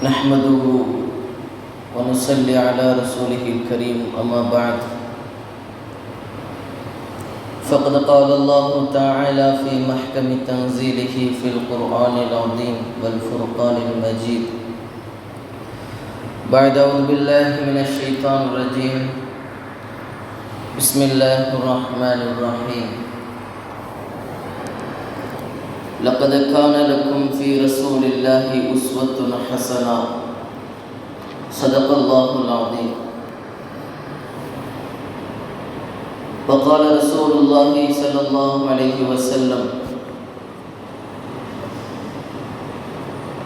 نحمده ونصلي على رسوله الكريم أما بعد فقد قال الله تعالى في محكم تنزيله في القرآن العظيم والفرقان المجيد بعد أعوذ بالله من الشيطان الرجيم بسم الله الرحمن الرحيم لقد كان لكم في رسول الله أسوة حسنة صدق الله العظيم وقال رسول الله صلى الله عليه وسلم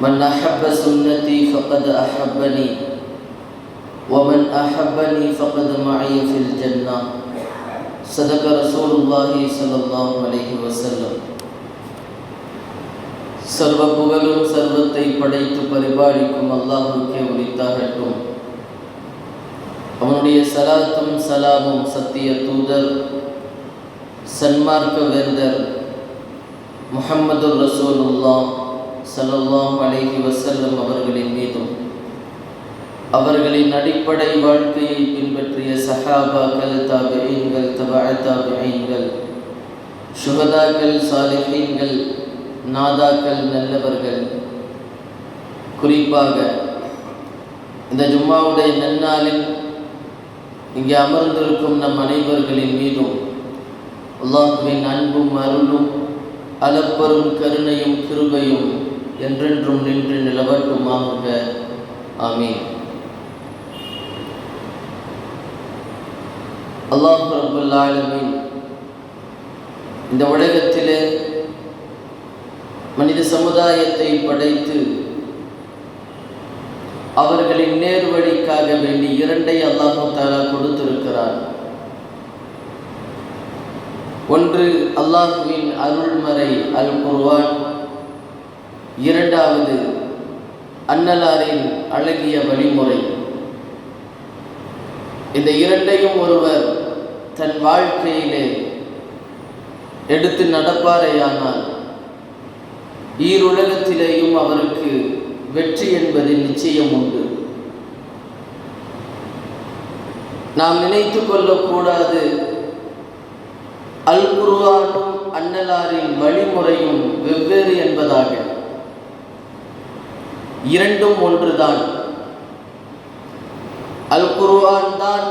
من أحب سنتي فقد أحبني ومن أحبني فقد معي في الجنة صدق رسول الله صلى الله عليه وسلم. சர்வ புகழும் சர்வத்தை படைத்து பரிபாலிக்கும் அல்லாஹ்வுக்கே உரித்தாகட்டும். அவனுடைய சலாத்தும் சலாமும் சத்திய தூதர் சன்மார்க்க வேந்தர் முஹம்மது ரசூலுல்லாஹ் ஸல்லல்லாஹு அலைஹி வஸல்லம் அவர்களின் மீதும் அவர்களின் அடிப்படை வாழ்க்கையை பின்பற்றிய சஹாபாக்கள், தாபிஈன்கள், தபஅ தாபிஈன்கள், ஷுஹதாக்கள், சாலிஹீன்கள், நாதாக்கள், நல்லவர்கள், குறிப்பாக இந்த ஜும்மாவுடைய நன்னாளில் இங்கே அமர்ந்திருக்கும் நம் அனைவர்களின் மீதும் அல்லாஹ்வின் அன்பும் அருளும் அளப்பரும் கருணையும் கிருபையும் என்றென்றும் நின்று நிலவட்டுமாக. ஆமீன். அல்லாஹ் ரப்பல் ஆலமீன் இந்த உலகத்திலே மனித சமுதாயத்தை படைத்து அவர்களின் நேர்வழிக்காக வேண்டி இரண்டை அல்லாஹ் தஆலா கொடுத்திருக்கிறார். ஒன்று அல்லாஹ்வின் அருள்மறை அல் குர்ஆன், இரண்டாவது அன்னலாரின் அழகிய வழிமுறை. இந்த இரண்டையும் ஒருவர் தன் வாழ்க்கையிலே எடுத்து நடப்பாரேயானால் ஈருலகத்திலேயும் அவருக்கு வெற்றி என்பதில் நிச்சயம் உண்டு. நாம் நினைத்து கொள்ளக்கூடாது அல் குர்ஆனும் அன்னலாரின் வழிமுறையும் வெவ்வேறு என்பதாக. இரண்டும் ஒன்றுதான். அல் குர்ஆன் தான்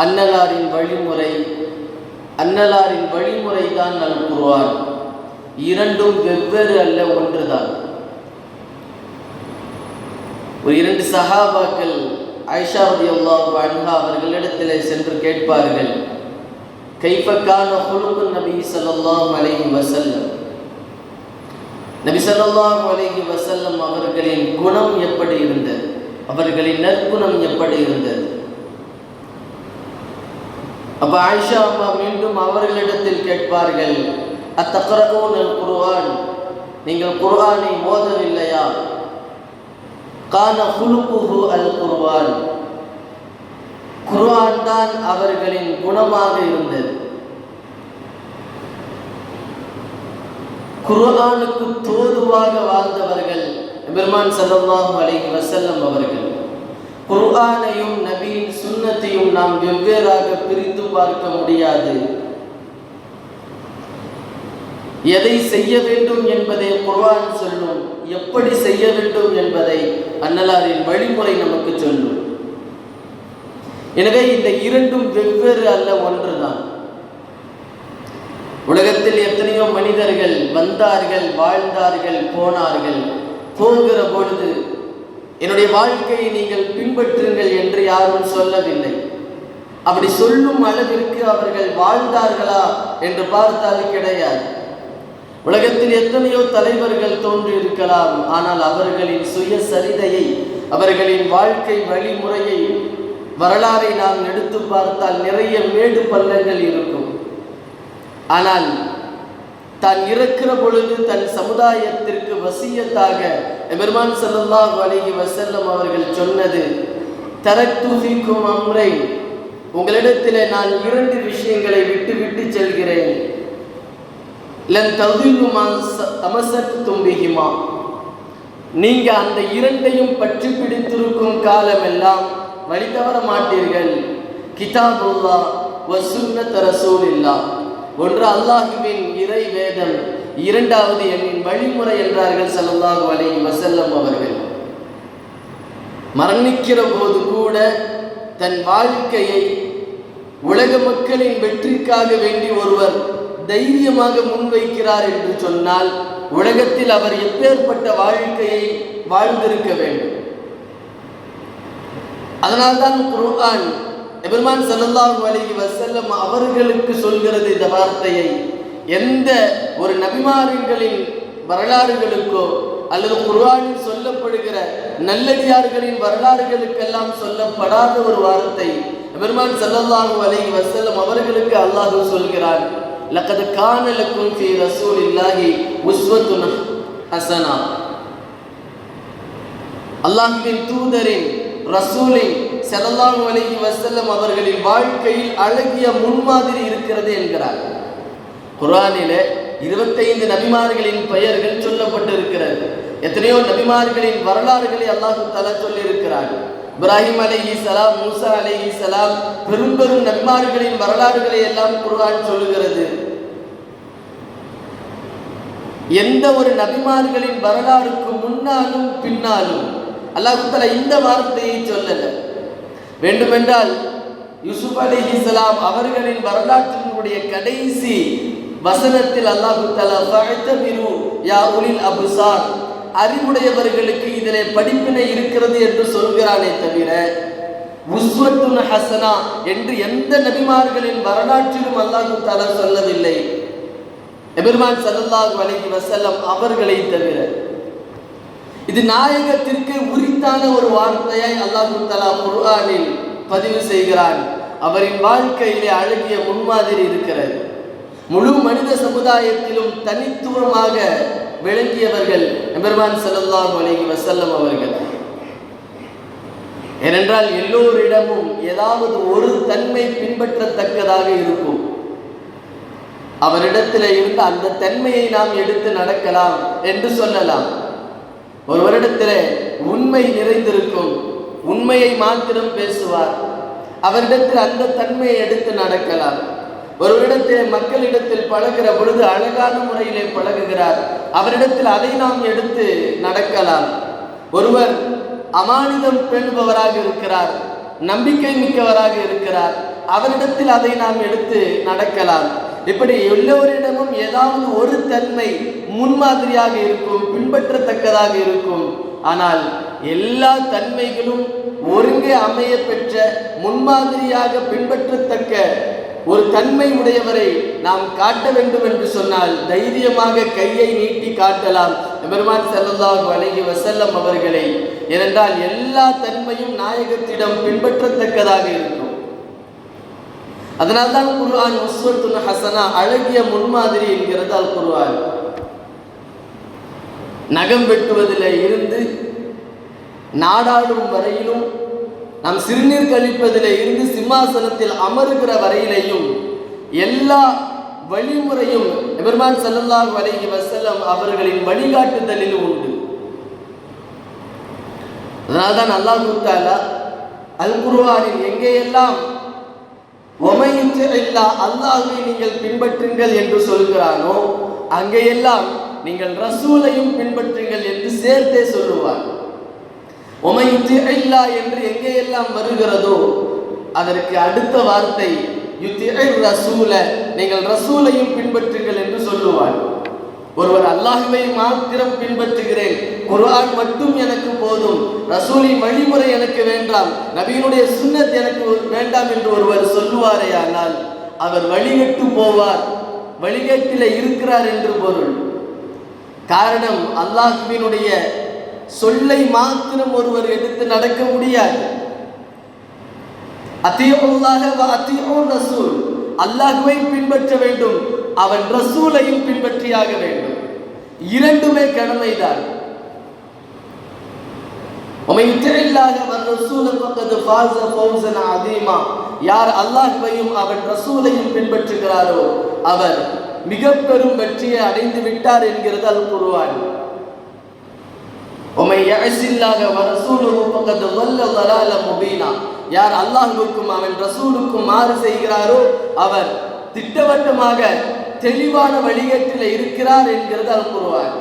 அன்னலாரின் வழிமுறை, அன்னலாரின் வழிமுறை தான் அல் குர்ஆன். இரண்டும் வெவ்வேறு அல்ல, ஒன்றுதான். ஒரு இரண்டு சஹாபாக்கள் ஆயிஷா ரலியல்லாஹு அன்ஹா அவர்களிடத்திலே சென்று கேட்பார்கள், கைஃப கான ஹுலுகுன் நபி ஸல்லல்லாஹு அலைஹி வஸல்லம், நபி ஸல்லல்லாஹு அலைஹி வஸல்லம் அவர்களின் குணம் எப்படி இருந்தது, அவர்களின் நற்குணம் எப்படி இருந்தது? அப்ப ஆயிஷா அம்மா மீண்டும் அவர்களிடத்தில் கேட்பார்கள், அத்தக்ரஊன அல் குர்ஆன், நீங்கள் குர்ஆனை ஓதவில்லையா? கான ஹுலுகுஹு அல் குர்ஆன், குர்ஆன் தான் அவர்களின் குணமாக இருந்தது. குர்ஆனுக்கு தோதுவாக வாழ்ந்தவர்கள் பெருமான் ஸல்லல்லாஹு அலைஹி வஸல்லம் அவர்கள். குர்ஆனையும் நபியின் சுன்னத்தையும் நாம் வெவ்வேறாக பிரித்து பார்க்க முடியாது. எதை செய்ய வேண்டும் என்பதை குர்ஆன் சொல்லும், எப்படி செய்ய வேண்டும் என்பதை அன்னலாரின் வழிமுறை நமக்கு சொல்லும். எனவே இந்த இரண்டும் வெவ்வேறு அல்ல, ஒன்றுதான். உலகத்தில் எத்தனையோ மனிதர்கள் வந்தார்கள், வாழ்ந்தார்கள், போனார்கள். போகிற பொழுது என்னுடைய வாழ்க்கையை நீங்கள் பின்பற்றுங்கள் என்று யாரும் சொல்லவில்லை. அப்படி சொல்லும் அளவிற்கு அவர்கள் வாழ்ந்தார்களா என்று பார்த்தால் கிடையாது. உலகத்தில் எத்தனையோ தலைவர்கள் தோன்றி இருக்கலாம், ஆனால் அவர்களின் சுயசரிதையை, அவர்களின் வாழ்க்கை வழிமுறையை, வரலாறை நாம் எடுத்து பார்த்தால் நிறைய மேடு பள்ளங்கள் இருக்கும். ஆனால் தான் இறக்கிற பொழுது தன் சமுதாயத்திற்கு வசியத்தாக பெருமான் ஸல்லல்லாஹு அலைஹி வஸல்லம் அவர்கள் சொன்னது, தரக்து ஃபீக்கும் அம்ரைன், உங்களிடத்திலே நான் இரண்டு விஷயங்களை விட்டு செல்கிறேன். லன் ததில்லு மா தமஸக்தும் பிஹிமா, நீங்க அந்த இரண்டையும் பற்றி பிடித்திருக்கும் காலமெல்லாம் வழி தவற மாட்டீர்கள். கிதாபுல்லாஹ் வ சுன்னத் ரசூலில்லாஹ், ஒன்று அல்லாஹ்வின் இறை வேதம், இரண்டாவது என்னின் வழிமுறை என்றார்கள் ஸல்லல்லாஹு அலைஹி வஸல்லம் அவர்கள். மரணிக்கிற போது கூட தன் வாழ்க்கையை உலக மக்களின் வெற்றிக்காக வேண்டி ஒருவர் தைரியமாக முன்வைக்கிறார் என்று சொன்னால் உலகத்தில் அவர் எப்பேற்பட்ட வாழ்க்கையை வாழ்ந்திருக்க வேண்டும். அதனால்தான் குர்ஆன் எபெருமான் ஸல்லல்லாஹு அலைஹி வஸல்லம் அவர்களுக்கு சொல்கிறது இந்த வார்த்தையை. எந்த ஒரு நபிமார்களின் வரலாறுகளுக்கோ அல்லது குர்ஆனில் சொல்லப்படுகிற நல்லடியார்களின் வரலாறுகளுக்கெல்லாம் சொல்லப்படாத ஒரு வார்த்தை எபெருமான் ஸல்லல்லாஹு அலைஹி வஸல்லம் அவர்களுக்கு அல்லாஹ் சொல்கிறான், லக்கத் கான லக்கும் ஃபீ ரசூலில்லாஹி உஸ்வத்துன் ஹஸனா. அல்லாஹ்வின் தூதரின் ரசூலின் ஸல்லல்லாஹு அலைஹி வஸல்லம் அவர்களின் வாழ்க்கையில் அழகிய முன்மாதிரி இருக்கிறது என்கிறார். குர்ஆனிலே 25 நபிமார்களின் பெயர்கள் சொல்லப்பட்டிருக்கிறது. எத்தனையோ நபிமார்களின் வரலாறுகளை அல்லாஹ் தஆலா சொல்லி இருக்கிறார். இப்ராஹிம் அலைஹிஸ்ஸலாம், மூசா அலைஹிஸ்ஸலாம், பெரும் பெரும் நபிமார்களின் வரலாறுகளை எல்லாம் குர்ஆன் சொல்லுகிறது. எந்த ஒரு நபிமார்களின் வரலாறுக்கு முன்னாலும் பின்னாலும் அல்லாஹ் தஆலா இந்த வார்த்தையை சொல்லல. வேண்டுமென்றால் யூசுப் அலைஹிஸ்ஸலாம் அவர்களின் வரலாற்றினுடைய கடைசி வசனத்தில் அல்லாஹ் தஆலா ஃபஅத்தபிரு யா உலில் அப்சார், அறிவுடையவர்களுக்கு இதிலே படிப்பினை இருக்கிறது என்று சொல்கிறானே தவிர உஸ்வத்துன் ஹஸனா என்று எந்த நபிமார்களின் வரலாற்றிலும் அல்லாஹ் தஆலா சொல்லவில்லை, எபெருமான் ஸல்லல்லாஹு அலைஹி வஸல்லம் அவர்களை தவிர. இது நாயகத்திற்கு உரித்தான ஒரு வார்த்தையை அல்லாஹ் தஆலா குர்ஆனில் பதிவு செய்கிறான். அவரின் வாழ்க்கையிலே அழகிய முன்மாதிரி இருக்கிறது. முழு மனித சமுதாயத்திலும் தனித்துவமாக விளங்கியவர்கள் எபெருமான் ஸல்லல்லாஹு அலைஹி வஸல்லம் அவர்கள். ஏனென்றால் எல்லோரிடமும் ஏதாவது ஒரு தன்மை பின்பற்றத்தக்கதாக இருக்கும். அவரிடத்தில் இருந்த அந்த தன்மையை நாம் எடுத்து நடக்கலாம் என்று சொல்லலாம். ஒரு வருடத்திலே உண்மை நிறைந்திருக்கும், உண்மையை மாத்திரம் பேசுவார், அவரிடத்தில் அந்த தன்மையை எடுத்து நடக்கலாம். ஒருவரிடத்தில் மக்களிடத்தில் பழகிற பொழுது அழகான முறையிலே பழகுகிறார், அவரிடத்தில் அதை நாம் எடுத்து நடக்கலாம். ஒருவர் அமானிதம் பேணுபவராக இருக்கிறார், நம்பிக்கை மிக்கவராக இருக்கிறார், அவரிடத்தில் அதை நாம் எடுத்து நடக்கலாம். இப்படி எல்லோரிடமும் ஏதாவது ஒரு தன்மை முன்மாதிரியாக இருக்கும், பின்பற்றத்தக்கதாக இருக்கும். ஆனால் எல்லா தன்மைகளும் ஒருங்கே அமைய பெற்ற முன்மாதிரியாக பின்பற்றத்தக்க ஒரு தன்மை உடையவரை நாம் காட்ட வேண்டும் என்று சொன்னால் தைரியமாக கையை நீட்டி காட்டலாம் எபெருமான் ஸல்லல்லாஹு அலைஹி வஸல்லம் அவர்களை. ஏனென்றால் எல்லா தன்மையும் நாயகத்திடம் பின்பற்றத்தக்கதாக இருக்கும். அதனால்தான் குர்ஆன் உஸ்வத்துன் ஹஸனா, அழகிய முன்மாதிரி என்கிறது அல் குர்ஆன். நகம் வெட்டுவதில் இருந்து நாடாளும் வரையிலும், நாம் சிறுநீர் கழிப்பதில் இருந்து சிம்மாசனத்தில் அமருகிற வரையிலையும் எல்லா வழிமுறையும் எபெருமான் ஸல்லல்லாஹு அலைஹி வஸல்லம் அவர்களின் வழிகாட்டுதலில் உண்டு. அதனால்தான் அல்லாஹ் தஆலா அல் குர்ஆனில் எங்கேயெல்லாம் அல்லாஹ்வை நீங்கள் பின்பற்றுங்கள் என்று சொல்கிறானோ அங்கேயெல்லாம் நீங்கள் ரசூலையும் பின்பற்றுங்கள் என்று சேர்த்தே சொல்லுவார். என்று எங்கேயெல்லாம் வருகிறதோ அதற்கு அடுத்த வார்த்தை ரசூல, நீங்கள் ரசூலையும் பின்பற்றுங்கள் என்று சொல்லுவார். ஒருவர் அல்லாஹ்வை மாத்திரம் பின்பற்றுகிறேன், குர்ஆன் மட்டும் எனக்கு போதும், ரசூலின் வழிமுறை எனக்கு வேண்டாம், நபியினுடைய சுன்னத் எனக்கு வேண்டாம் என்று ஒருவர் சொல்லுவாரே, ஆனால் அவர் வழிகட்டு போவார், வழிகட்டில இருக்கிறார் என்று பொருள். காரணம், அல்லாஹ்வினுடைய சொல்லை மாத்திரம் ஒருவர் எடுத்து நடக்க முடியாது. அத்தியுல்லாஹ வ அத்தியுர் ரசூல், அல்லாஹ்வை பின்பற்ற வேண்டும், அவன் ரசூலையும் பின்பற்றியாக வேண்டும். இரண்டுமே கடமைதான். யார் அல்லாஹ்வையும் அவன் ரசூலையும் பின்பற்றுகிறாரோ அவர் மிக பெரும் வெற்றியை அடைந்து விட்டார் என்கிறது அல் குர்ஆன். யஅஸில்லாஹ வ ரசூலுஹு ஃபகத் ضل ضلالا முபீனா. யார் அல்லாஹ்வுக்கும் அவன் ரசூலுக்கும் மாறு செய்கிறாரோ அவர் திட்டவட்டமாக தெளிவான வழிகேட்டில் இருக்கிறார் என்கிறது அல் குர்ஆன்.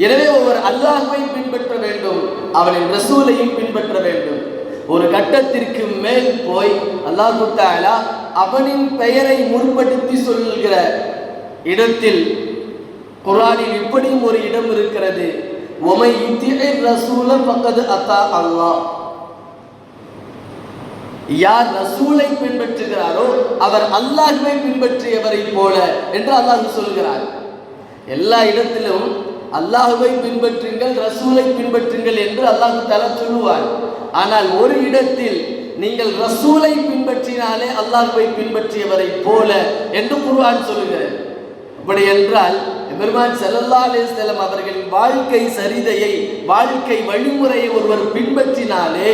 எனவே ஒருவர் அல்லாஹ்வை பின்பற்ற வேண்டும், அவனின் ரசூலையும் பின்பற்ற வேண்டும். ஒரு கட்டத்திற்கு மேல் போய் அல்லாஹ் தஆலா அவனின் பெயரை முற்படுத்தி சொல்கிற இடத்தில் குர்ஆனில் இப்படியும் ஒரு இடம் இருக்கிறது, ஒமை யுத்திஇர் ரசூல ஃபகத் அத்தா அல்லாஹ். யார் ரசூலை பின்பற்றுகிறாரோ அவர் அல்லாஹ்வை பின்பற்றியவரை போல என்று அல்லாஹ் சொல்கிறார். எல்லா இடத்திலும் அல்லாஹ்வை பின்பற்றுங்கள், ரசூலை பின்பற்றுங்கள் என்று அல்லாஹ் தஆலா சொல்லுவார். ஆனால் ஒரு இடத்தில் நீங்கள் ரசூலை பின்பற்றினாலே அல்லாஹ்வை பின்பற்றியவரை போல என்று குர்ஆன் சொல்லுகிறது. அப்படி என்றால் பெருமான் ஸல்லல்லாஹு அலைஹி வஸல்லம் அவர்களின் வாழ்க்கை சரிதையை, வாழ்க்கை வழிமுறையை ஒருவர் பின்பற்றினாலே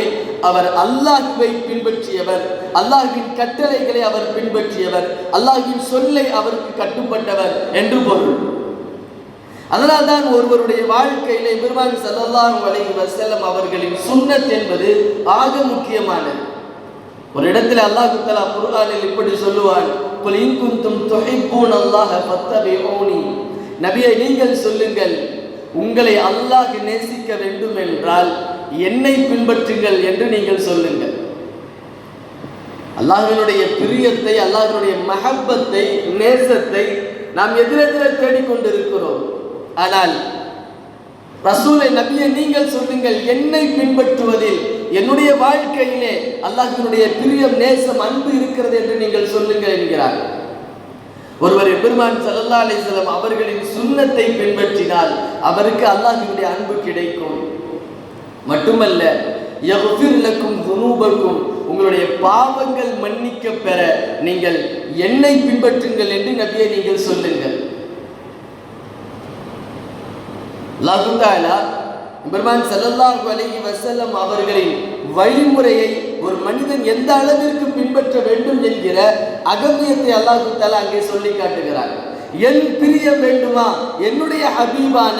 அவர் அல்லாஹ்வை பின்பற்றியவர், அல்லாஹ்வின் கட்டளைகளை அவர் பின்பற்றியவர், அல்லாஹ்வின் சொல்லை அவருக்கு கட்டுப்பட்டவர் என்று பொருள். அதனால்தான் ஒருவருடைய வாழ்க்கையிலே பெருமான் ஸல்லல்லாஹு அலைஹி வஸல்லம் அவர்களின் சுன்னத் என்பது ஆக முக்கியமானது. ஒரு இடத்தில் அல்லாஹ் தஆலா குர்ஆனில் இப்படி சொல்லுவான், குல் இன் குன்தும் துஹிப்பூனல்லாஹ ஃபத்தபிஊனி. நபியே நீங்கள் சொல்லுங்கள், உங்களை அல்லாஹ் நேசிக்க வேண்டும் என்றால் என்னை பின்பற்றுங்கள் என்று நீங்கள் சொல்லுங்கள். அல்லாஹ்வினுடைய பிரியத்தை, அல்லாஹ்வினுடைய மஹப்பத்தை, நேசத்தை நாம் எதிரெதிர தேடிக்கொண்டிருக்கிறோம். ஆனால் ரசூலை நபியை நீங்கள் சொல்லுங்கள், என்னை பின்பற்றுவதில் என்னுடைய வாழ்க்கையிலே அல்லாஹ்வினுடைய பிரியம், நேசம், அன்பு இருக்கிறது என்று நீங்கள் சொல்லுங்கள் என்கிறார். ஒருவர் பெருமான் ஸல்லல்லாஹு அலைஹி வஸல்லம் அவர்களின் சுன்னத்தை பின்பற்றினால் அவருக்கு அல்லாஹ்வினுடைய அன்பு கிடைக்கும். மட்டுமல்ல, யக்ஃபிர் லக்கும் ذுனூபக்கும், உங்களுடைய பாவங்கள் மன்னிக்க பெற நீங்கள் என்னை பின்பற்றுங்கள் என்று நபியை நீங்கள் சொல்லுங்கள். அல்லாஹ் தஆலா பெருமான் ஸல்லல்லாஹு அலைஹி வஸல்லம் அவர்களின் வழிமுறையை ஒரு மனிதன் எந்த அளவிற்கு பின்பற்ற வேண்டும் என்கிற அகமியத்தை அல்லாஹ் தஆலா அங்கே சொல்லி காட்டுகிறார். என் பிரியம் வேண்டுமா, என்னுடைய ஹபீபான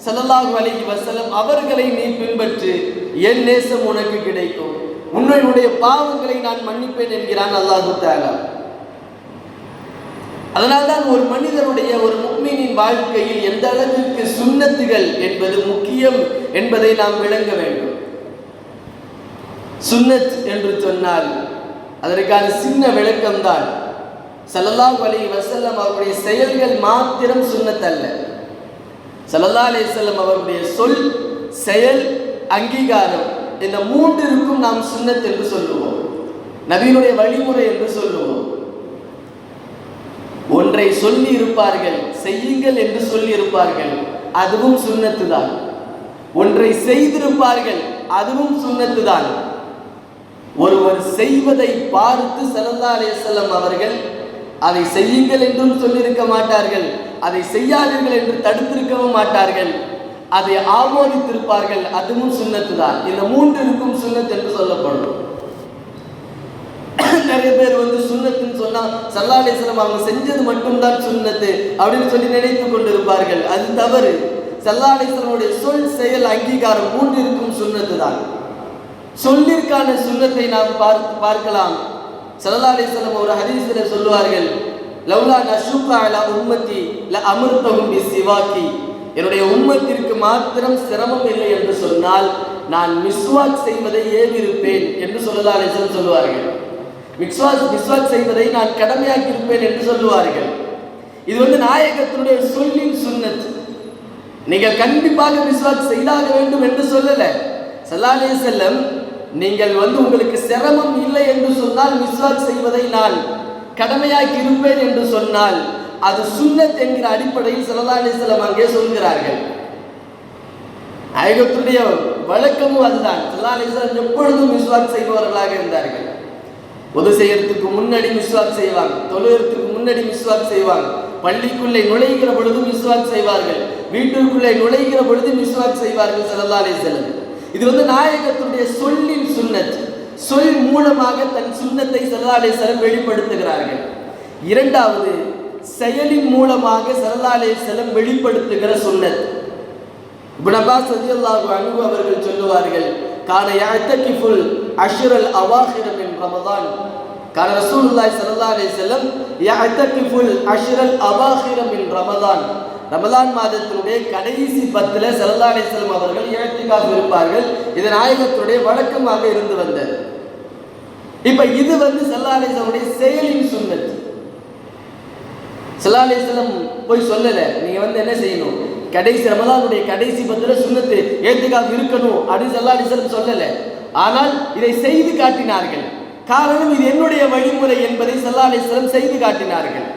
ஸல்லல்லாஹு அலைஹி வஸல்லம் அவர்களை நீ பின்பற்று, என் நேசம் உனக்கு கிடைக்கும், உன்னுடைய பாவங்களை நான் மன்னிப்பேன் என்கிறான் அல்லாஹ் தஆலா. அதனால்தான் ஒரு மனிதனுடைய, ஒரு முஃமினின் வாழ்க்கையில் எந்த அளவிற்கு சுன்னத்துகள் என்பது முக்கியம் என்பதை நாம் விளங்க வேண்டும். சுன்னத் என்று சொன்னால் அதற்கான சின்ன விளக்கம்தான், ஸல்லல்லாஹு அலைஹி வஸல்லம் அவருடைய செயல்கள் மாத்திரம் சுன்னத் அல்ல. ஸல்லல்லாஹு அலைஹி வஸல்லம் அவருடைய சொல், செயல், அங்கீகாரம், இந்த மூன்றிற்கும் நாம் சுன்னத் என்று சொல்லுவோம், நபியினுடைய வழிமுறை என்று சொல்லுவோம். ஒன்றை சொல்லி இருப்பார்கள், செய்யுங்கள் என்று சொல்லி இருப்பார்கள், அதுவும் சுன்னத்து தான். ஒன்றை செய்திருப்பார்கள், அதுவும் சுன்னத்து தான். ஒருவர் செய்வதை பார்த்து ஸல்லல்லாஹு அலைஹி வஸல்லம் அவர்கள் அதை செய்யுங்கள் என்றும் சொல்லியிருக்க மாட்டார்கள், அதை செய்யாதீர்கள் என்று தடுத்திருக்கவும் மாட்டார்கள், அதை ஆமோதித்திருப்பார்கள், அதுவும் சுன்னத்து தான். இந்த மூன்றிற்கும் சுன்னத் என்று சொல்லப்படும். நிறைய பேர் சுன்னத்துன்னு சொன்னா ஸல்லல்லாஹு அலைஹி வஸல்லம் அவங்க செஞ்சது மட்டும்தான் சுன்னத்து அப்படின்னு சொல்லி நினைத்து கொண்டிருப்பார்கள். அது தவறு. ஸல்லல்லாஹு அலைஹி வஸல்லமுடைய சொல், செயல், அங்கீகாரம் மூன்றிற்கும் சுன்னத்து தான். சொல்லிற்கான சுன்னத்தை நாம் பார்க்கலாம். ஸல்லல்லாஹு அலைஹி வஸல்லம் ஒரு ஹதீஸில் சொல்லுவார்கள், லவ்லா நஷுக்க அலா உம்மத்தி ல அமர்தஹும் பிஸ்ஸிவாக்கி. என்னுடைய உம்மத்திற்கு மாத்திரம் சிரமம் இல்லை என்று சொன்னால் நான் மிஸ்வாக் செய்வதை ஏவிருப்பேன் என்று ஸல்லல்லாஹு அலைஹி வஸல்லம் சொல்லுவார்கள். மிஸ்வாக் செய்வதை நான் கடமையாக்கி இருப்பேன் என்று சொல்லுவார்கள். இது நாயகத்தினுடைய சொல்லின் சுன்னத். நீங்கள் கண்டிப்பாக மிஸ்வாக் செய்தாக வேண்டும் என்று சொல்லல. ஸல்லல்லாஹு அலைஹி வஸல்லம் நீங்கள் உங்களுக்கு சிரமம் இல்லை என்று சொன்னால் மிஸ்வாக் செய்வதை நான் கடமையாக்கி இருப்பேன் என்று சொன்னால் அது சுன்னத் என்கிற அடிப்படையில் ஸல்லல்லாஹு அலைஹி வஸல்லம் அங்கே சொல்கிறார்கள். நாயகத்தினுடைய வழக்கமும் அதுதான். ஸல்லல்லாஹு அலைஹி வஸல்லம் எப்பொழுதும் மிஸ்வாக் செய்பவர்களாக இருந்தார்கள். பொது செய்யறதுக்கு முன்னாடி மிஸ்வாக் செய்வாங்க, தொழுகிறதுக்கு முன்னாடி மிஸ்வாக் செய்வாங்க, பள்ளிக்குள்ளே நுழைகிற பொழுது மிஸ்வாக் செய்வார்கள், வீட்டுக்குள்ளே நுழைகிற பொழுது மிஸ்வாக் செய்வார்கள் ஸல்லல்லாஹு அலைஹி வஸல்லம். இது நாயகத்துடைய சொல்லின் சுன்னத். சொல் மூலமாக தன் சுன்னத்தை ஸல்லல்லாஹு அலைஹி வஸல்லம் வெளிப்படுத்துகிறார்கள். இரண்டாவது, செயலின் மூலமாக ஸல்லல்லாஹு அலைஹி வஸல்லம் வெளிப்படுத்துகிற சுன்னத். இப்னு அப்பாஸ் ரலியல்லாஹு அன்ஹு அவர்கள் சொல்லுவார்கள், கான யஅதகிஃபுல் அஷ்ரல் அவாஹிர மின் ரமதான். கான ரசூலுல்லாஹி ஸல்லல்லாஹு அலைஹி வஸல்லம் யஅதகிஃபுல் அஷ்ரல் அவாஹிர மின் ரமதான். ரமலான் மாதத்தினுடைய கடைசி 10ல ஸல்லல்லாஹு அலைஹி வஸல்லம் அவர்கள் இஅ்திகாஃப் இருப்பார்கள். இது நாயகத்துடைய வழக்கமாக இருந்து வந்தது. இப்ப இது ஸல்லல்லாஹு அலைஹி வஸல்லம் செயலின் சுன்னத். ஸல்லல்லாஹு அலைஹி வஸல்லம் போய் சொல்லல, நீங்க என்ன செய்யணும், கடைசி ரமலானுடைய கடைசி 10ல சுன்னத்து இஅ்திகாஃப் இருக்கணும் அப்படின்னு ஸல்லல்லாஹு அலைஹி வஸல்லம் சொல்லல. ஆனால் இதை செய்து காட்டினார்கள். காரணம், இது என்னுடைய வழிமுறை என்பதை ஸல்லல்லாஹு அலைஹி வஸல்லம் செய்து காட்டினார்கள்.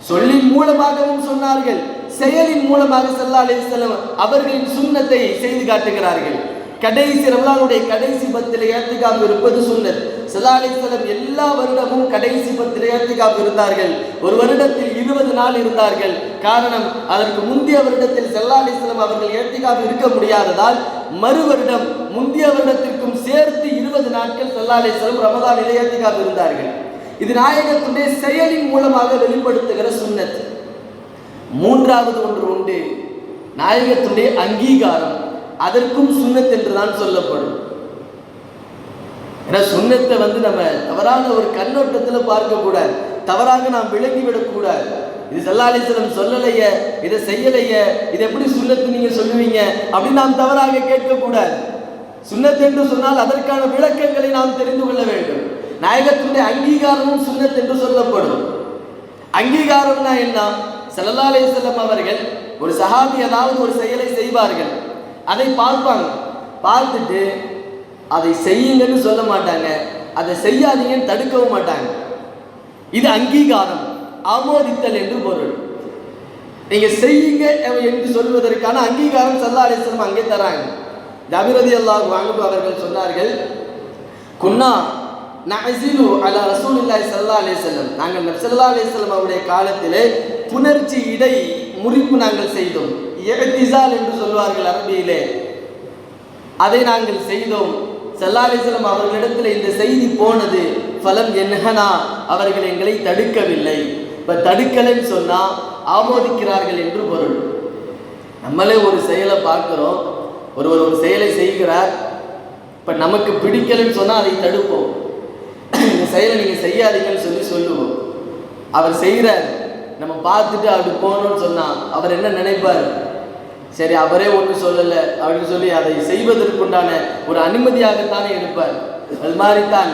சொல்லின் மூலமாகவும் சொன்னார்கள், செயலின் மூலமாக ஸல்லல்லாஹு அலைஹி வஸல்லம் அவர்களின் சுன்னத்தை செய்து காட்டுகிறார்கள். கடைசி ரமலானுடைய கடைசி 10ல இஅ்திகாஃப் இருப்பது சுன்னத். ஸல்லல்லாஹு அலைஹி வஸல்லம் எல்லா வருடமும் கடைசி 10ல இஅ்திகாஃப் இருந்தார்கள். ஒரு வருடத்தில் 20 நாள் இருந்தார்கள். காரணம், அதற்கு முந்தைய வருடத்தில் ஸல்லல்லாஹு அலைஹி வஸல்லம் அவர்கள் இஅ்திகாஃப் இருக்க முடியாததால் மறு வருடம் முந்தைய வருடத்திற்கும் சேர்த்து 20 நாட்கள் ஸல்லல்லாஹு அலைஹி வஸல்லம் ரமலானில் இஅ்திகாஃப் இருந்தார்கள். இது நாயகத்துடைய செயலின் மூலமாக வெளிப்படுத்துகிற சுன்னத். மூன்றாவது ஒன்று உண்டு, நாயகத்துடைய அங்கீகாரம். அதற்கும் சுன்னத் என்றுதான் சொல்லப்படும். ஏன்னா சுன்னத்தை நம்ம தவறான ஒரு கண்ணோட்டத்தில் பார்க்க கூடாது, தவறாக நாம் விளங்கிவிடக் கூடாது. இது ஸல்லல்லாஹு அலைஹி வஸல்லம் சொல்லலையே, இதை செய்யலையே, இது எப்படி சுன்னத்து நீங்க சொல்லுவீங்க அப்படின்னு நாம் தவறாக கேட்கக்கூடாது. சுன்னத் என்று சொன்னால் அதற்கான விளக்கங்களை நாம் தெரிந்து கொள்ள வேண்டும். நாயகத்துடைய அங்கீகாரமும் சுன்னத் என்று சொல்லப்படும். அங்கீகாரம்னா என்ன? ஸல்லல்லாஹு அலைஹி வஸல்லம் அவர்கள் ஒரு சஹாபி ஏதாவது ஒரு செயலை செய்வார்கள், அதை பார்ப்பாங்க, பார்த்துட்டு அதை செய்யுங்கன்னு சொல்ல மாட்டாங்க, அதை செய்யாதீங்கன்னு தடுக்கவும் மாட்டாங்க. இது அங்கீகாரம், ஆமோதித்தல் என்று பொருள். நீங்க செய்யுங்க என்று சொல்வதற்கான அங்கீகாரம் ஸல்லல்லாஹு அலைஹி வஸல்லம் அங்கே தராங்க. ஜாபிர் ரலியல்லாஹு அன்ஹு அவர்கள் சொன்னார்கள், குன்னா நஅஸிலு அலா ரசூலில்லாஹி ஸல்லல்லாஹு அலைஹி வஸல்லம், நாங்கள் நபி ஸல்லல்லாஹு அலைஹி வஸல்லம் அவருடைய காலத்திலே புணர்ச்சி இடை முறிப்பு நாங்கள் செய்தோம். இஅ்திஸால் என்று சொல்வார்கள் அரபியிலே, அதை நாங்கள் செய்தோம். ஸல்லல்லாஹு அலைஹி வஸல்லம் அவர்களிடத்தில் இந்த செய்தி போனது. ஃபலம் யன்ஹனா, அவர்கள் எங்களை தடுக்கவில்லை. இப்ப தடுக்கலைன்னு சொன்னா ஆமோதிக்கிறார்கள் என்று பொருள். நம்மளே ஒரு செயலை பார்க்கிறோம், ஒருவர் ஒரு செயலை செய்கிறார், இப்ப நமக்கு பிடிக்கலன்னு சொன்னா அதை தடுப்போம். இந்த செயலை நீங்க செய்யாதீங்கன்னு சொல்லுவோம். அவர் செய்கிறார், நம்ம பார்த்துட்டு அப்படி போகணும்னு சொன்னா அவர் என்ன நினைப்பார்? சரி, அவரே ஒன்றும் சொல்லலை அப்படின்னு சொல்லி அதை செய்வதற்குண்டான ஒரு அனுமதியாகத்தானே எடுப்பார். அது மாதிரித்தான்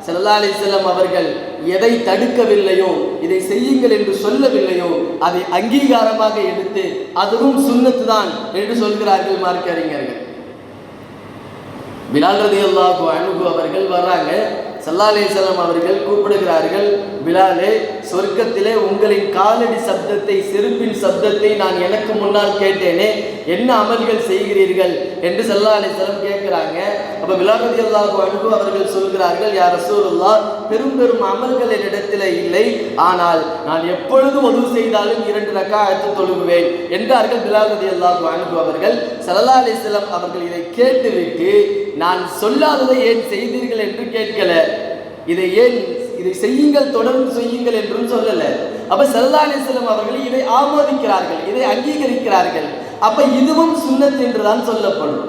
ஸல்லல்லாஹு அலைஹி வஸல்லம் அவர்கள் எதை தடுக்கவில்லையோ, இதை செய்யுங்கள் என்று சொல்லவில்லையோ, அதை அங்கீகாரமாக எடுத்து அதுவும் சுன்னத்து தான் என்று சொல்கிறார்கள் மார்க்க அறிஞர்கள். பிலால் ரலியல்லாஹு அன்ஹு அவர்கள் வர்றாங்க, ஸல்லல்லாஹு அலைஹி வஸல்லம் அவர்கள் கூப்பிடுகிறார்கள், பிலாலே, சொர்க்கத்திலே உங்களின் காலடி சப்தத்தை, செருப்பின் சப்தத்தை நான் எனக்கு முன்னால் கேட்டேனே, என்ன அமல்கள் செய்கிறீர்கள் என்று ஸல்லல்லாஹு அலைஹி வஸல்லம் கேட்கிறாங்க. அப்ப பிலால் ரலியல்லாஹு அன்ஹு அவர்கள் சொல்கிறார்கள், யா ரசூலுல்லாஹ், பெரும் பெரும் அமல்கள் என்னிடத்தில் இல்லை, ஆனால் நான் எப்பொழுது ஒது செய்தாலும் 2 ரக்காஅத் தொழுகுவேன் என்றார்கள் பிலால் ரலியல்லாஹு அன்ஹு அவர்கள். ஸல்லல்லாஹு அலைஹி வஸல்லம் அவர்கள் இதை கேட்டுவிட்டு, நான் சொல்லாததை ஏன் செய்தீர்கள் என்று கேட்கல, இதை செய்யுங்கள், தொடர்ந்து செய்யுங்கள் என்றும் சொல்லல. அப்ப ஸல்லல்லாஹு அலைஹி வஸல்லம் அவர்கள் இதை ஆமோதிக்கிறார்கள், இதை அங்கீகரிக்கிறார்கள். அப்ப இதுவும் சுன்னத் என்றுதான் சொல்லப்படும்.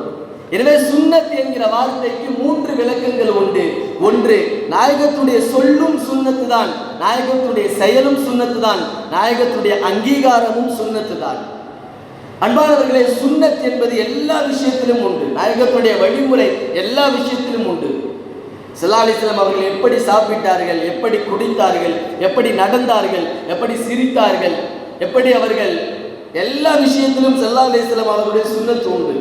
எனவே சுன்னத் என்கிற வார்த்தைக்கு 3 விளக்கங்கள் உண்டு. ஒன்று, நாயகத்துடைய சொல்லும் சுன்னத்து தான், நாயகத்துடைய செயலும் சுன்னத்து தான், நாயகத்துடைய அங்கீகாரமும் சுன்னத்து தான். அன்பானவர்களே, சுன்னத் என்பது எல்லா விஷயத்திலும் உண்டு. நாயகத்துடைய வழிமுறை எல்லா விஷயத்திலும் உண்டு. ஸல்லல்லாஹு அலைஹி வஸல்லம் அவர்கள் எப்படி சாப்பிட்டார்கள், எப்படி குடித்தார்கள், எப்படி நடந்தார்கள், எப்படி சிரித்தார்கள், எப்படி அவர்கள், எல்லா விஷயத்திலும் ஸல்லல்லாஹு அலைஹி வஸல்லம் அவர்களுடைய சுன்னத் உண்டு.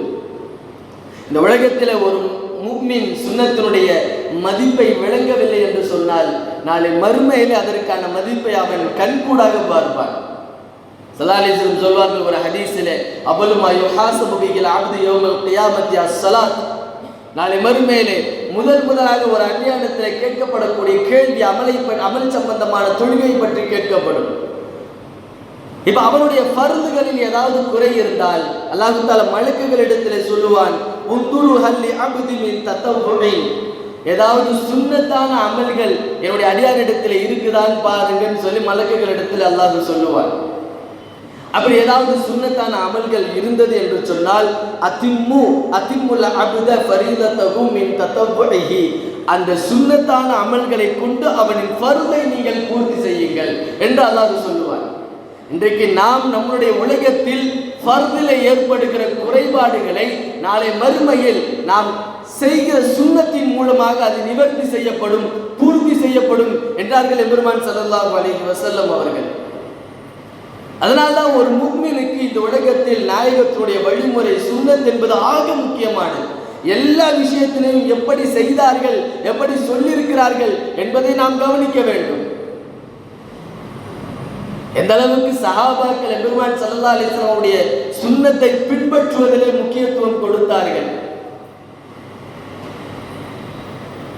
இந்த உலகத்தில் ஒரு முஃமின் சுன்னத்தினுடைய மதிப்பை விளங்கவில்லை என்று சொன்னால், நாளை மறுமையிலே அதற்கான மதிப்பை அவன் கண்கூடாக பார்ப்பான். ஸல்லல்லாஹு அலைஹி வஸல்லம் சொல்வார்கள் ஒரு ஹதீஸிலே, அபலு மா யுஹாஸபு பிஹில் அப்து யௌமல் கியாமத்தி அஸ்ஸலாத், நாளை மறுமையிலே முதலாக ஒரு அநியாயத்தில் கேட்கப்படக்கூடிய கேள்வி அமல் சம்பந்தமான தொழுகை பற்றி கேட்கப்படும். இப்ப அவனுடைய ஃபர்துகளில் ஏதாவது குறை இருந்தால் அல்லாஹ் தஆலா மலக்குகளிடத்தில் சொல்லுவான், உந்துரு ஹல்லி அப்தி மின் தத்தவ்வுஇ, ஏதாவது சுன்னத்தான அமல்கள் என்னுடைய அடியாரிடத்தில் இருக்குதான் பாருங்கன்னு சொல்லி மலக்குகளிடத்தில் அல்லாஹ் சொல்லுவான். அப்படி ஏதாவது சுன்னத்தான அமல்கள் இருந்தது என்று சொன்னால் அதிம்முல் அப்த ஃபரீதத்தஹு மின் தத்தவ்வுஹி, அந்த சுன்னத்தான அமல்களை கொண்டு அவனின் ஃபர்தை நீங்கள் பூர்த்தி செய்யுங்கள் என்று அல்லாஹ் சொல்லுவார். இன்றைக்கு நாம் நம்முடைய உலகத்தில் ஃபர்தில் ஏற்படுகிற குறைபாடுகளை நாளை மறுமையில் நாம் செய்கிற சுன்னத்தின் மூலமாக அது நிவர்த்தி செய்யப்படும், பூர்த்தி செய்யப்படும் என்றார்கள் எம்பெருமான் ஸல்லல்லாஹு அலைஹி வஸல்லம் அவர்கள். அதனால்தான் ஒரு முஃமினுக்கு இந்த உலகத்தில் நாயகத்துடைய வழிமுறை சுன்னத் என்பது ஆக முக்கியமானது. எல்லா விஷயத்திலையும் எப்படி செய்தார்கள், எப்படி சொல்லியிருக்கிறார்கள் என்பதை நாம் கவனிக்க வேண்டும். எந்த அளவுக்கு சஹாபாக்கள் எம்பெருமான் ஸல்லல்லாஹு அலைஹி வஸல்லம் உடைய சுன்னத்தை பின்பற்றுவதிலே முக்கியத்துவம் கொடுத்தார்கள்.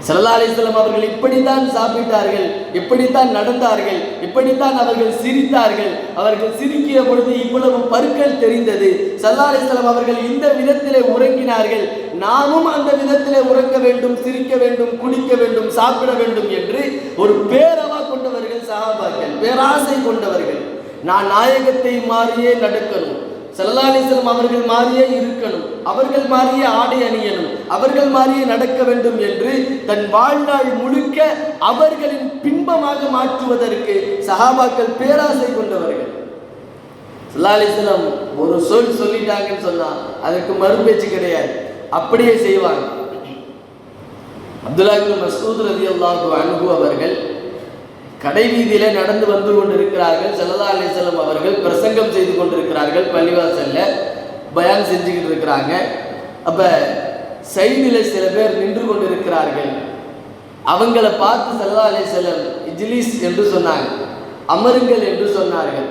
ஸல்லல்லாஹு அலைஹி வஸல்லம் அவர்கள் இப்படித்தான் சாப்பிட்டார்கள், இப்படித்தான் நடந்தார்கள், இப்படித்தான் அவர்கள் சிரித்தார்கள், அவர்கள் சிரிக்கிற பொழுது இவ்வளவு பற்கள் தெரிந்தது, ஸல்லல்லாஹு அலைஹி வஸல்லம் அவர்கள் இந்த விதத்திலே உறங்கினார்கள், நாமும் அந்த விதத்திலே உறங்க வேண்டும், சிரிக்க வேண்டும், குடிக்க வேண்டும், சாப்பிட வேண்டும் என்று ஒரு பேரவா கொண்டவர்கள் சஹாபாக்கள், பேராசை கொண்டவர்கள். நான் நாயகத்தை மாறியே நடக்கணும், ஸல்லல்லாஹு அலைஹி வஸல்லம் அவர்கள் மாறியே இருக்கணும், அவர்கள் மாறியே ஆடை அணியணும், அவர்கள் மாறியே நடக்க வேண்டும் என்று தன் வாழ்நாள் முழுக்க அவர்களின் பிம்பமாக மாற்றுவதற்கு சஹாபாக்கள் பேராசை கொண்டவர்கள். ஸல்லல்லாஹு அலைஹி வஸல்லம் ஒரு சொல்லிட்டாங்கன்னு சொன்னா அதற்கு மறுபேச்சு கிடையாது, அப்படியே செய்வாங்க. அப்துல்லாஹ் இப்னு மஸ்ஊத் ரலியல்லாஹு அன்ஹு அவர்கள் கடை வீதியில நடந்து வந்து கொண்டிருக்கிறார்கள். ஸல்லல்லாஹு அலைஹி வஸல்லம் அவர்கள் பிரசங்கம் செய்து கொண்டிருக்கிறார்கள், பள்ளிவாசல்ல பயான் செஞ்சுக்கிட்டு இருக்கிறாங்க. அப்ப சைடில் சில பேர் நின்று கொண்டிருக்கிறார்கள். அவங்கள பார்த்து ஸல்லல்லாஹு அலைஹி வஸல்லம் இஜ்லிஸ் என்று சொன்னாங்க, அமருங்கள் என்று சொன்னார்கள்.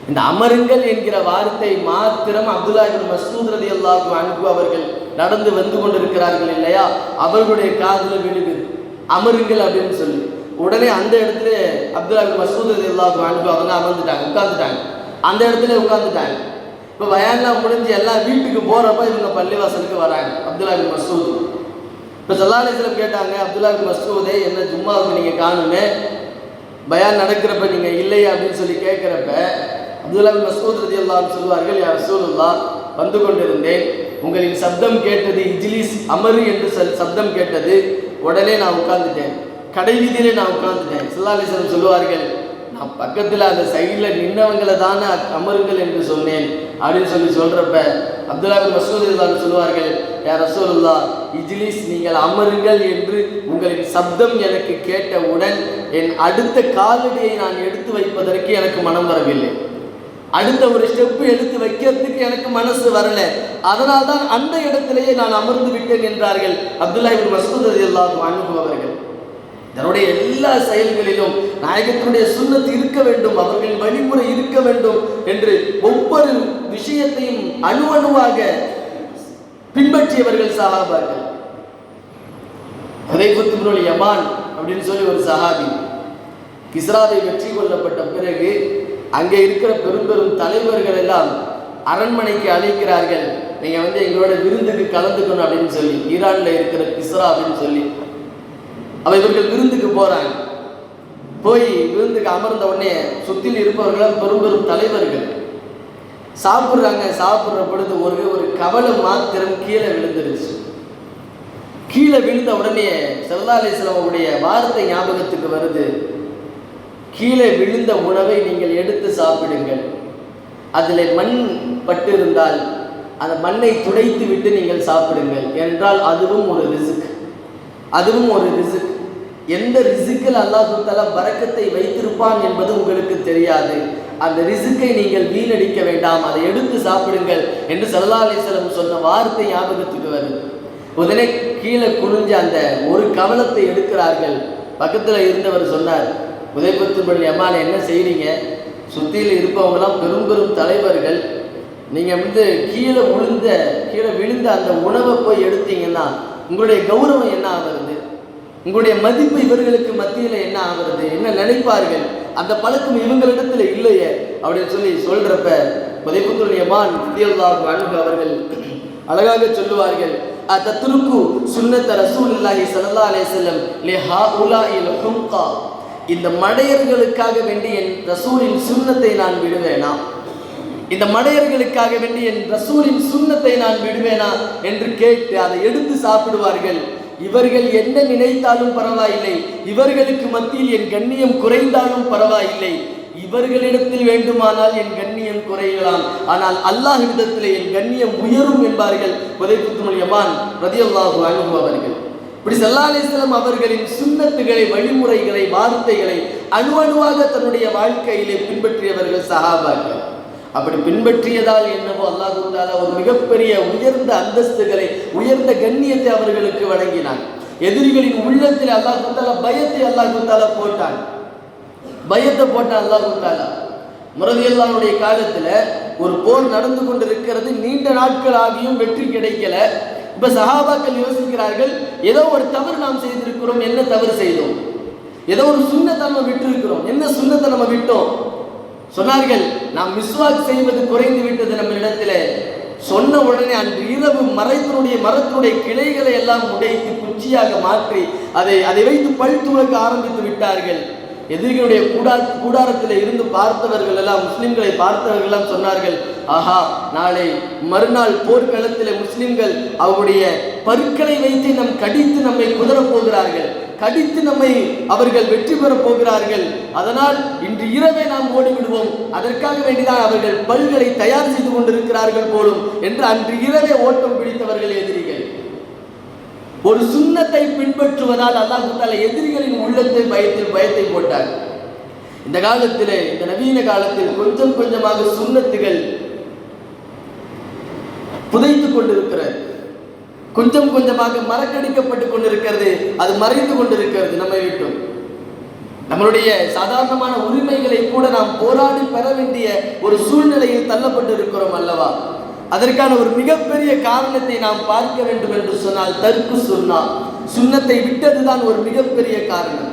இந்த அமருங்கள் என்கிற வார்த்தை மாத்திரம் அப்துல்லாஹ் இப்னு மஸ்ஊத் ரலியல்லாஹு அன்ஹு அவர்கள் நடந்து வந்து கொண்டிருக்கிறார்கள் இல்லையா, அவர்களுடைய காதில் விழுகுது அமருங்கள் அப்படின்னு சொல்லி. உடனே அந்த இடத்துல அப்துல்லாஹ் இப்னு மஸ்ஊத் ரலியல்லாஹு அன்ஹு அவங்க அமர்ந்துட்டாங்க, உட்கார்ந்துட்டாங்க, அந்த இடத்துல உட்கார்ந்துட்டாங்க. இப்போ பயான்லாம் முடிஞ்சு எல்லாம் வீட்டுக்கு போறப்ப இவங்க பள்ளிவாசலுக்கு வராங்க. அப்துல்லாஹ் இப்னு மஸ்ஊத் இப்போ ஸல்லல்லாஹு அலைஹி வஸல்லம் கேட்டாங்க, அப்துல்லாஹ் இப்னு மஸ்ஊதே என்ன ஜும்மாவுக்கு நீங்கள் காணுமே, பயான் நடக்கிறப்ப நீங்கள் இல்லையா அப்படின்னு சொல்லி கேட்குறப்ப அப்துல்லாஹ் இப்னு மஸ்ஊத் ரலியல்லாஹு அன்ஹு சொல்வார்கள், யா ரசூலுல்லாஹ் வந்து கொண்டிருந்தேன், உங்களின் சப்தம் கேட்டது, இஜ்லிஸ் அமரு என்று சப்தம் கேட்டது, உடனே நான் உட்கார்ந்துட்டேன், கடை வீதியிலே நான் உட்கார்ந்துட்டேன். ஸல்லல்லாஹு அலைஹி வஸல்லம் சொல்லுவார்கள், நான் பக்கத்தில் அந்த சைடில் நின்னவங்களை தானே அமருங்கள் என்று சொன்னேன் அப்படின்னு சொல்றப்ப அப்துல்லாஹ் இப்னு மஸ்ஊத் ரலியல்லாஹு அன்ஹு சொல்லுவார்கள், யா ரசூலுல்லாஹ் இஜ்லிஸ் நீங்கள் அமருங்கள் என்று உங்களின் சப்தம் எனக்கு கேட்டவுடன் என் அடுத்த காலடியை நான் எடுத்து வைப்பதற்கு எனக்கு மனம் வரவில்லை, அடுத்த ஒரு ஸ்டெப்பு எடுத்து வைக்கிறதுக்கு எனக்கு மனசு வரல, அதனால் தான் அந்த இடத்திலேயே நான் அமர்ந்து விட்டேன் என்றார்கள் அப்துல்லாஹ் இப்னு மஸ்ஊத் ரலியல்லாஹு அன்ஹு அவர்கள். தன்னுடைய எல்லா செயல்களிலும் நாயகத்தினுடைய சுன்னத் இருக்க வேண்டும், அவர்களின் வழிமுறை இருக்க வேண்டும் என்று ஒவ்வொரு விஷயத்தையும் அணுவாக பின்பற்றியவர்கள் சஹாபாக்கள். ஹுதைஃபத் இப்னுல் யமான் அப்படின்னு சொல்லி ஒரு சஹாபி, கிஸ்ராவை வெற்றி கொள்ளப்பட்ட பிறகு அங்கே இருக்கிற பெரும் பெரும் தலைவர்கள் எல்லாம் அரண்மனைக்கு அழைக்கிறார்கள், நீங்க எங்களோட விருந்துக்கு கலந்துக்கணும் அப்படின்னு சொல்லி, ஈரான்ல இருக்கிற கிஸ்ரா அப்படின்னு சொல்லி இவர்கள் விருந்துக்கு போறாங்க. போய் விருந்துக்கு அமர்ந்த உடனே சுற்றில் இருப்பவர்கள் பெரும் பெரும் தலைவர்கள் சாப்பிட்றாங்க. சாப்பிட்ற பொழுது ஒரு கவலை மாத்திரம் கீழே விழுந்துருச்சு. கீழே விழுந்த உடனே ஸல்லல்லாஹு அலைஹி வஸல்லம் அவருடைய வார்த்தை ஞாபகத்துக்கு வருது, கீழே விழுந்த உணவை நீங்கள் எடுத்து சாப்பிடுங்கள், அதில் மண் பட்டு இருந்தால் அந்த மண்ணை துடைத்து விட்டு நீங்கள் சாப்பிடுங்கள், என்றால் அதுவும் ஒரு ரிஸ்க், அதுவும் ஒரு ரிஸ்க். எந்த ரிஸ்கில் அல்லாஹ் தஆலா பரக்கத்தை வைத்திருப்பான் என்பது உங்களுக்கு தெரியாது, அந்த ரிஸ்கை நீங்கள் வீணடிக்க வேண்டாம், அதை எடுத்து சாப்பிடுங்கள் என்று ஸல்லல்லாஹு அலைஹி வஸல்லம் சொன்ன வார்த்தை ஞாபகத்துக்கு வருது. உடனே கீழே குனிஞ்சு அந்த ஒரு கவலத்தை எடுக்கிறார்கள். பக்கத்தில் இருந்தவர் சொன்னார், ஹுதைஃபத் இப்னுல் யமான் என்ன செய்றீங்க, சுற்றியில் இருப்பவங்களாம் பெரும் பெரும் தலைவர்கள், நீங்கள் கீழே விழுந்த அந்த உணவை போய் எடுத்தீங்கன்னா உங்களுடைய கௌரவம் என்ன ஆகிறது, உங்களுடைய மதிப்பு இவர்களுக்கு மத்தியில் என்ன ஆகிறது, என்ன நினைப்பார்கள், அந்த பழக்கம் இவங்களிடத்தில் இல்லையே அப்படின்னு சொல்றப்ப ஹுதைஃபத் இப்னுல் யமான் ரலியல்லாஹு அன்ஹு அவர்கள் அழகாக சொல்லுவார்கள், தத்ருக்கு சுன்னத ரசூலுல்லாஹி ஸல்லல்லாஹு அலைஹி வஸல்லம் லிஹாஉலாஇல் ஹும்கா, இந்த மடையர்களுக்காக வேண்டி என் ரசூலின் சுன்னத்தை நான் விடுவேனா, இந்த மடையர்களுக்காக வேண்டி என் ரசூலின் சுன்னத்தை நான் விடுவேனா என்று கேட்டு அதை எடுத்து சாப்பிடுவார்கள். இவர்கள் என்ன நினைத்தாலும் பரவாயில்லை, இவர்களுக்கு மத்தியில் என் கண்ணியம் குறைந்தாலும் பரவாயில்லை, இவர்களிடத்தில் வேண்டுமானால் என் கண்ணியம் குறையலாம், ஆனால் அல்லாஹ்விடத்தில் என் கண்ணியம் உயரும் என்பார்கள் ஹுதைஃபா இப்னு யமான் ரலியல்லாஹு அன்ஹு அவர்கள். இப்படி ஸல்லல்லாஹு அலைஹி வஸல்லம் அவர்களின் சுன்னத்துகளை, வழிமுறைகளை, வார்த்தைகளை அணுவாக தன்னுடைய வாழ்க்கையிலே பின்பற்றியவர்கள் சஹாபாக்கள். அப்படி பின்பற்றியதால் என்னவோ அல்லாஹ் தஆலா ஒரு மிகப்பெரிய உயர்ந்த அந்தஸ்துகளை, உயர்ந்த கண்ணியத்தை அவர்களுக்கு வழங்கினான். எதிரிகளின் உள்ளத்தில் அல்லாஹ் தஆலா பயத்தை அல்லாஹ் தஆலா போட்டான். பயத்தை போட்ட அல்லாஹ் தஆலா ரலியல்லாஹுடைய காலத்துல ஒரு போர் நடந்து கொண்டிருக்கிறது. நீண்ட நாட்கள் ஆகியும் வெற்றி கிடைக்கல. இப்ப சஹாபாக்கள் யோசிக்கிறார்கள், ஏதோ ஒரு தவறு நாம் செய்திருக்கிறோம். என்ன தவறு செய்தோம்? ஏதோ ஒரு சுன்னத்தை நம்ம விட்டு இருக்கிறோம். என்ன சுன்னத்தை நம்ம விட்டோம்? சொன்னார்கள், நாம் மிஸ்வாக் செய்வது குறைந்து விட்டது நம்ம இடத்துல. சொன்ன உடனே அன்று இரவு மரத்தினுடைய கிளைகளை எல்லாம் உடைத்து குச்சியாக மாற்றி அதை வைத்து பல் துலக்க ஆரம்பித்து விட்டார்கள். எதிரிகளுடைய கூடாரத்தில் இருந்து பார்த்தவர்கள் எல்லாம், முஸ்லிம்களை பார்த்தவர்கள் எல்லாம் சொன்னார்கள், ஆஹா, நாளை மறுநாள் போர்க்களத்தில் முஸ்லிம்கள் அவருடைய பற்களை வைத்து கடித்து நம்மை குதறப் போகிறார்கள், கடித்து நம்மை அவர்கள் வெற்றி பெறப் போகிறார்கள். அதனால் இன்று இரவே நாம் ஓடிவிடுவோம், அதற்காக வேண்டிதான் அவர்கள் பல்களை தயார் செய்து கொண்டிருக்கிறார்கள் போலும் என்று அன்று இரவே ஓட்டம் பிடித்தவர்கள் எதிரிகள். ஒரு சுன்னத்தை பின்பற்றுவதால் அல்லாஹ் தஆலா எதிரிகளின் உள்ளத்தை பயத்தை போட்டார். இந்த காலத்திலே, இந்த நவீன காலத்தில் கொஞ்சம் கொஞ்சமாக சுன்னத்துகள் புதைத்துக் கொண்டிருக்கிறது, கொஞ்சம் கொஞ்சமாக மறக்கடிக்கப்பட்டு கொண்டிருக்கிறது, அது மறைந்து கொண்டிருக்கிறது நம்மை விட்டும். நம்மளுடைய சாதாரணமான உரிமைகளை கூட நாம் போராடி பெற வேண்டிய ஒரு சூழ்நிலையில் தள்ளப்பட்டு இருக்கிறோம் அல்லவா? அதற்கான ஒரு மிகப்பெரிய காரணத்தை நாம் பார்க்க வேண்டும் என்று சொன்னால் தர்க்கு சுன்னா, சுன்னத்தை விட்டதுதான் ஒரு மிகப்பெரிய காரணம்.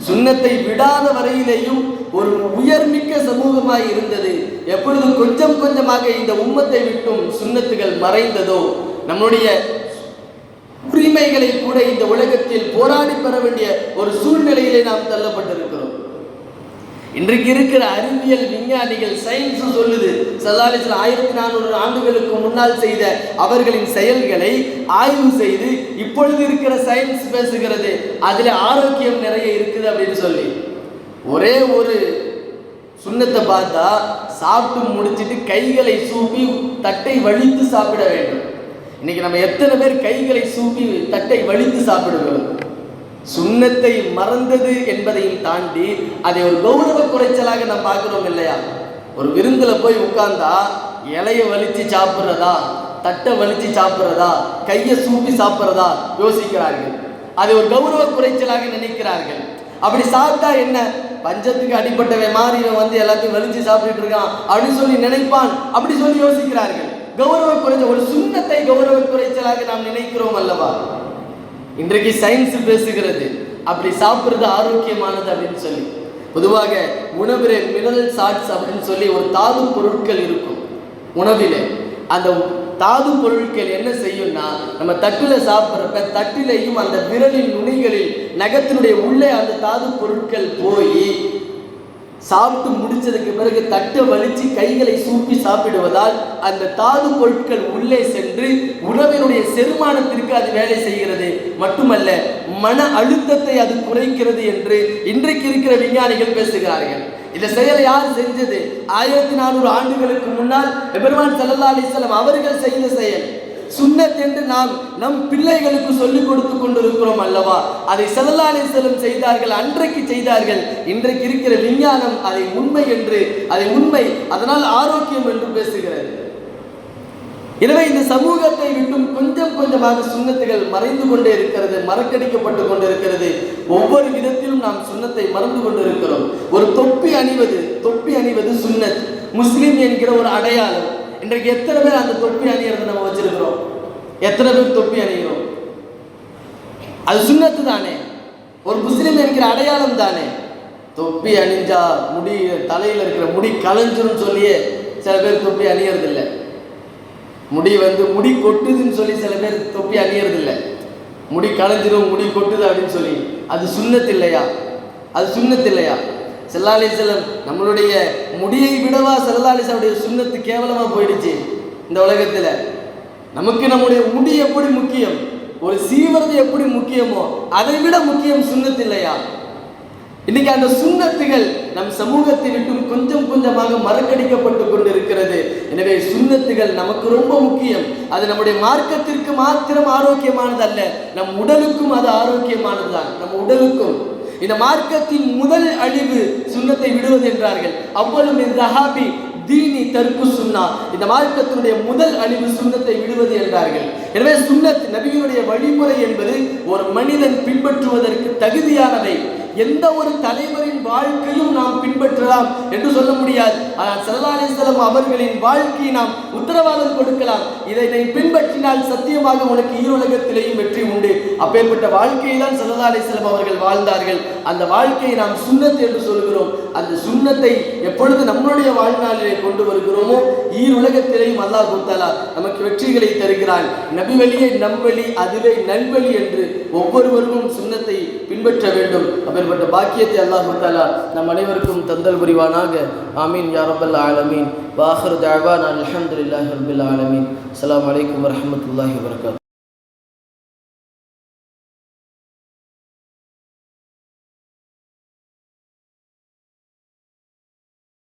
சுன்னத்தை விடாத வரையிலேயும் ஒரு உயர்மிக்க சமூகமாய் இருந்தது. எப்பொழுது கொஞ்சம் கொஞ்சமாக இந்த உம்மத்தை விட்டும் சுன்னத்துகள் மறைந்ததோ, நம்முடைய உரிமைகளை கூட இந்த உலகத்தில் போராடி பெற வேண்டிய ஒரு சூழ்நிலையிலே நாம் தள்ளப்பட்டிருக்கிறோம். இன்றைக்கு இருக்கிற அறிவியல் விஞ்ஞானிகள், சயின்ஸ் சொல்லுது, ஸல்லல்லாஹு அலைஹி வஸல்லம் 1400 ஆண்டுகளுக்கு முன்னால் செய்த அவர்களின் செயல்களை ஆய்வு செய்து இப்பொழுது இருக்கிற சயின்ஸ் பேசுகிறது, அதுல ஆரோக்கியம் நிறைய இருக்குது அப்படின்னு சொல்லி. ஒரே ஒரு சுன்னத்தை பார்த்தா சாப்பிட்டு முடிச்சிட்டு கைகளை சூப்பி தட்டை வலித்து சாப்பிட வேண்டும். இன்னைக்கு நம்ம எத்தனை பேர் கைகளை சூப்பி தட்டை வலித்து சாப்பிடுகிறோம்? சுன்னத்தை மறந்தது என்பதையும் தாண்டி அதை ஒரு கௌரவ குறைச்சலாக நாம் பார்க்கிறோம் இல்லையா? ஒரு விருந்துல போய் உட்கார்ந்தா இலையை வலிச்சு சாப்பிட்றதா, தட்டை வலிச்சு சாப்பிட்றதா, கையை சூப்பி சாப்பிட்றதா யோசிக்கிறார்கள். அதை ஒரு கௌரவ குறைச்சலாக நினைக்கிறார்கள். அப்படி சாப்பிட்டா என்ன, பஞ்சத்துக்கு அடிப்பட்டவன் மாதிரி இவன் எல்லாத்தையும் வலிச்சு சாப்பிட்டு இருக்கான் அப்படின்னு சொல்லி நினைப்பான், அப்படி சொல்லி யோசிக்கிறார்கள். கௌரவ குறைச்சல், ஒரு சுன்னத்தை கௌரவ குறைச்சலாக நாம் நினைக்கிறோம் அல்லவா? இன்றைக்கு சயின்ஸ் பேசுகிறது அப்படி சாப்பிட்றது ஆரோக்கியமானது அப்படின்னு சொல்லி. பொதுவாக உணவிலே மினரல் சால்ட்ஸ் அப்படின்னு சொல்லி ஒரு தாது பொருட்கள் இருக்கும் உணவிலே. அந்த தாது பொருட்கள் என்ன செய்யும்னா, நம்ம தட்டில் சாப்பிட்றப்ப தட்டிலையும் அந்த விரலின் நுனிகளில் நகத்தினுடைய உள்ளே அந்த தாது பொருட்கள் போய் சாப்பிட்டு முடிச்சதுக்கு பிறகு தட்டை வலிச்சு கைகளை சூப்பி சாப்பிடுவதால் அந்த தாது பொருட்கள் உள்ளே சென்று உணவினுடைய செரிமானத்திற்கு அது வேலை செய்கிறது. மட்டுமல்ல, மன அழுத்தத்தை அது குறைக்கிறது என்று இன்றைக்கு இருக்கிற விஞ்ஞானிகள் பேசுகிறார்கள். இந்த செயலை யார் செஞ்சது? 1400 ஆண்டுகளுக்கு முன்னால் பெருமான் ஸல்லல்லாஹு அலைஹி வஸல்லம் அவர்கள் செய்த செயல். சுன்னத் என்று நாம் நம் பிள்ளைகளுக்கு சொல்லிக் கொடுத்து கொண்டிருக்கிறோம் அல்லவா? அதை ஸல்லல்லாஹு அலைஹி வஸல்லம் செய்தார்கள், அன்றைக்கு செய்தார்கள். இன்றைக்கு இருக்கிற விஞ்ஞானம் அதை உண்மை என்று, அதை உண்மை, அதனால் ஆரோக்கியம் என்று பேசுகிறது. எனவே இந்த சமூகத்தை விட்டும் கொஞ்சம் கொஞ்சமாக சுன்னத்துகள் மறைந்து கொண்டே இருக்கிறது, மறக்கடிக்கப்பட்டு கொண்டிருக்கிறது. ஒவ்வொரு விதத்திலும் நாம் சுன்னத்தை மறந்து கொண்டிருக்கிறோம். ஒரு தொப்பி அணிவது சுன்னத், முஸ்லிம் என்கிற ஒரு அடையாளம். இன்றைக்கு எத்தனை பேர் அந்த தொப்பி அணியறதை நம்ம வச்சிருக்கிறோம்? எத்தனை பேர் தொப்பி அணிகிறோம்? அது சுன்னத்து தானே, ஒரு முஸ்லிம் என்கிற அடையாளம் தானே. தொப்பி அணிஞ்சா முடி, தலையில் இருக்கிற முடி கலைஞ்சிரும் சொல்லியே சில பேர் தொப்பி அணியறது இல்லை. முடி கொட்டுதுன்னு சொல்லி சில பேர் தொப்பி அணியறது இல்லை. முடி கலைஞ்சிரும், முடி கொட்டுது அப்படின்னு சொல்லி. அது சுன்னத்து இல்லையா? அது சுன்னத் இல்லையா? ஸல்லல்லாஹு அலைஹி வஸல்லம் நம்மளுடைய முடியை விடவா ஸல்லல்லாஹு அலைஹி வஸல்லம் சுன்னத்து கேவலமாக போயிடுச்சு இந்த உலகத்தில். நமக்கு நம்முடைய முடி எப்படி முக்கியம், ஒரு சீவரது எப்படி முக்கியமோ அதை விட முக்கியம் சுன்னத் இல்லையா? இன்னைக்கு அந்த சுன்னத்துகள் நம் சமூகத்தை விட்டும் கொஞ்சம் கொஞ்சமாக மறக்கடிக்கப்பட்டு கொண்டிருக்கிறது. எனவே சுன்னத்துகள் நமக்கு ரொம்ப முக்கியம். அது நம்முடைய மார்க்கத்திற்கு மாத்திரம் ஆரோக்கியமானது அல்ல, நம் உடலுக்கும் அது ஆரோக்கியமானதுதான். நம் உடலுக்கும் இந்த மார்க்கத்தின் முதல் அழிவு சுன்னத்தை விடுவது என்றார்கள். அவ்வளவு ஜஹாபி தீனி தர்க்கு சுன்னா, இந்த மார்க்கத்தினுடைய முதல் அழிவு சுன்னத்தை விடுவது என்றார்கள். எனவே சுன்னத் நபியினுடைய வழிமுறை என்பது ஒரு மனிதன் பின்பற்றுவதற்கு தகுதியானவை. எந்த ஒரு தலைவரின் வாழ்க்கையும் நாம் பின்பற்றலாம் என்று சொல்ல முடியாது. ஆனால் ஸல்லல்லாஹு அலைஹி வஸல்லம் அவர்களின் வாழ்க்கையை நாம் உத்தரவாதம் கொடுக்கலாம். இதை நீ பின்பற்றினால் சத்தியமாக உனக்கு ஈருலகத்திலேயும் வெற்றி உண்டு. அப்பேற்பட்ட வாழ்க்கையை தான் ஸல்லல்லாஹு அலைஹி வஸல்லம் அவர்கள் வாழ்ந்தார்கள். அந்த வாழ்க்கையை நாம் சுன்னத் என்று சொல்கிறோம். அந்த சுன்னத்தை எப்பொழுது நம்மளுடைய வாழ்நாளிலே கொண்டு வருகிறோமோ ஈருலகத்திலேயும் அல்லாஹ் தஆலா நமக்கு வெற்றிகளை தருகிறான். நபி வழியே நம்வழி, அதுவே நல்வழி என்று ஒவ்வொருவரும் சுன்னத்தை பின்பற்ற வேண்டும். அப்பேற்பட்ட பாக்கியத்தை அல்லாஹ் தஆலா நம் அனைவருக்கும் தந்தல் புரிவானாக. ஆமீன் யா ரப்பல் ஆலமீன். வ ஆகிரு தஅவானா அல்ஹம்துலில்லாஹி ரப்பில் ஆலமீன். அஸ்ஸலாமு அலைக்கும் வரஹ்மத்துல்லாஹி வபரகாத்துஹு.